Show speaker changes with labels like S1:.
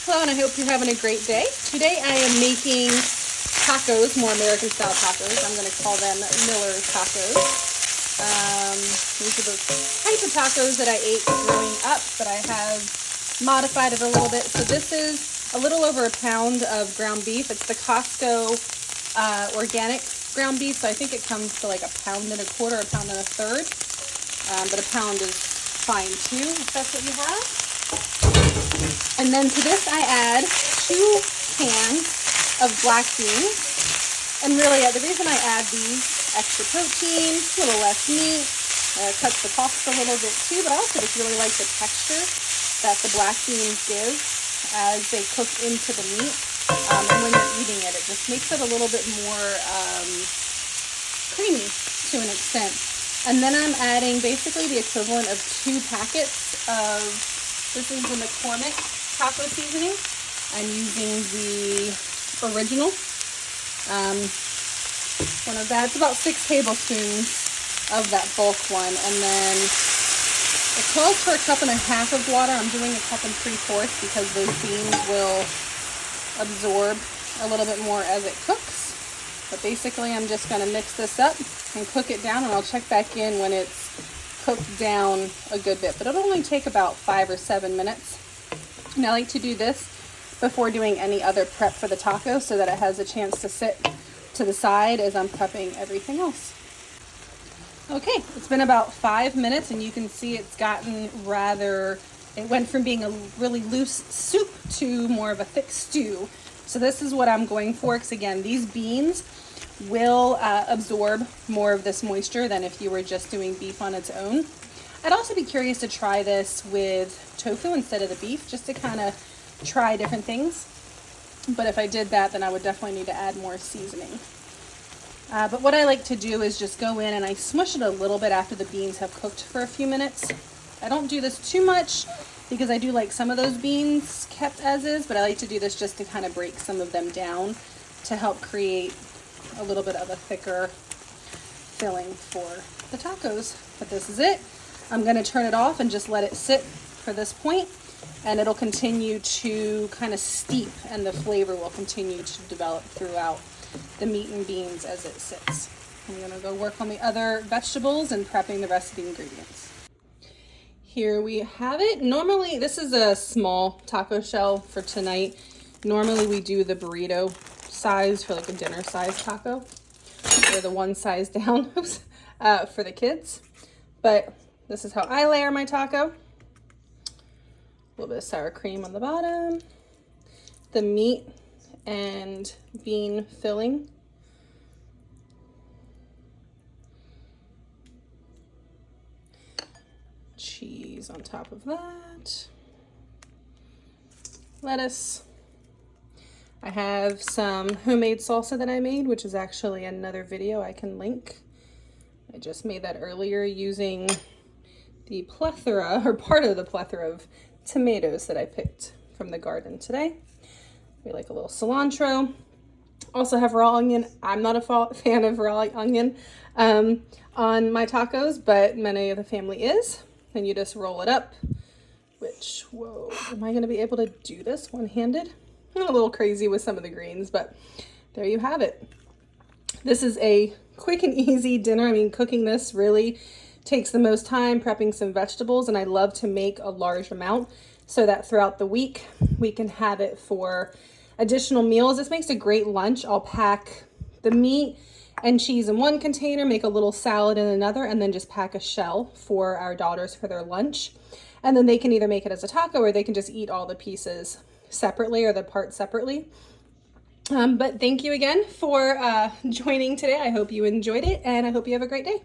S1: Hello, and I hope you're having a great day. Today I am making tacos, more American style tacos. I'm going to call them Miller tacos. These are the type of tacos that I ate growing up, but I have modified it a little bit. So this is a little over a pound of ground beef. It's the Costco organic ground beef, so I think it comes to like a pound and a quarter, a pound and a third. But a pound is fine too, if that's what you have. And then to this I add 2 cans of black beans. And really, the reason I add these, extra protein, a little less meat, cuts the cost a little bit too, but I also just really like the texture that the black beans give as they cook into the meat. And when you're eating it, it just makes it a little bit more creamy to an extent. And then I'm adding basically the equivalent of 2 packets of, this is the McCormick taco seasoning. I'm using the original. One of that, it's about 6 tablespoons of that bulk one. And then it calls for 1.5 cups of water. I'm doing 1 3/4 cups because those beans will absorb a little bit more as it cooks. But basically I'm just going to mix this up and cook it down, and I'll check back in when it's cooked down a good bit. But it'll only take about 5 or 7 minutes. And I like to do this before doing any other prep for the taco so that it has a chance to sit to the side as I'm prepping everything else. Okay, it's been about 5 minutes and you can see it's gotten rather, it went from being a really loose soup to more of a thick stew. So this is what I'm going for, because again, these beans will absorb more of this moisture than if you were just doing beef on its own. I'd also be curious to try this with tofu instead of the beef, just to kind of try different things. But if I did that, then I would definitely need to add more seasoning. But what I like to do is just go in and I smush it a little bit after the beans have cooked for a few minutes. I don't do this too much because I do like some of those beans kept as is, but I like to do this just to kind of break some of them down to help create a little bit of a thicker filling for the tacos. But this is it. I'm going to turn it off and just let it sit for this point, and it'll continue to kind of steep and the flavor will continue to develop throughout the meat and beans as it sits. I'm going to go work on the other vegetables and prepping the rest of the ingredients. Here we have it. Normally, this is a small taco shell for tonight. Normally we do the burrito size for like a dinner size taco, or the one size down for the kids. But this is how I layer my taco. A little bit of sour cream on the bottom, the meat and bean filling, cheese on top of that, lettuce. I have some homemade salsa that I made, which is actually another video I can link. I just made that earlier using the plethora, or part of the plethora of tomatoes that I picked from the garden today. We like a little cilantro. Also have raw onion. I'm not a fan of raw onion on my tacos, but many of the family is. And you just roll it up, which, whoa, am I gonna be able to do this one-handed? I'm a little crazy with some of the greens, but there you have it. This is a quick and easy dinner. I mean, cooking this really takes the most time, prepping some vegetables, and I love to make a large amount so that throughout the week we can have it for additional meals. This makes a great lunch. I'll pack the meat and cheese in one container, make a little salad in another, and then just pack a shell for our daughters for their lunch. And then they can either make it as a taco or they can just eat all the pieces separately or the parts separately. But thank you again for joining today. I hope you enjoyed it, and I hope you have a great day.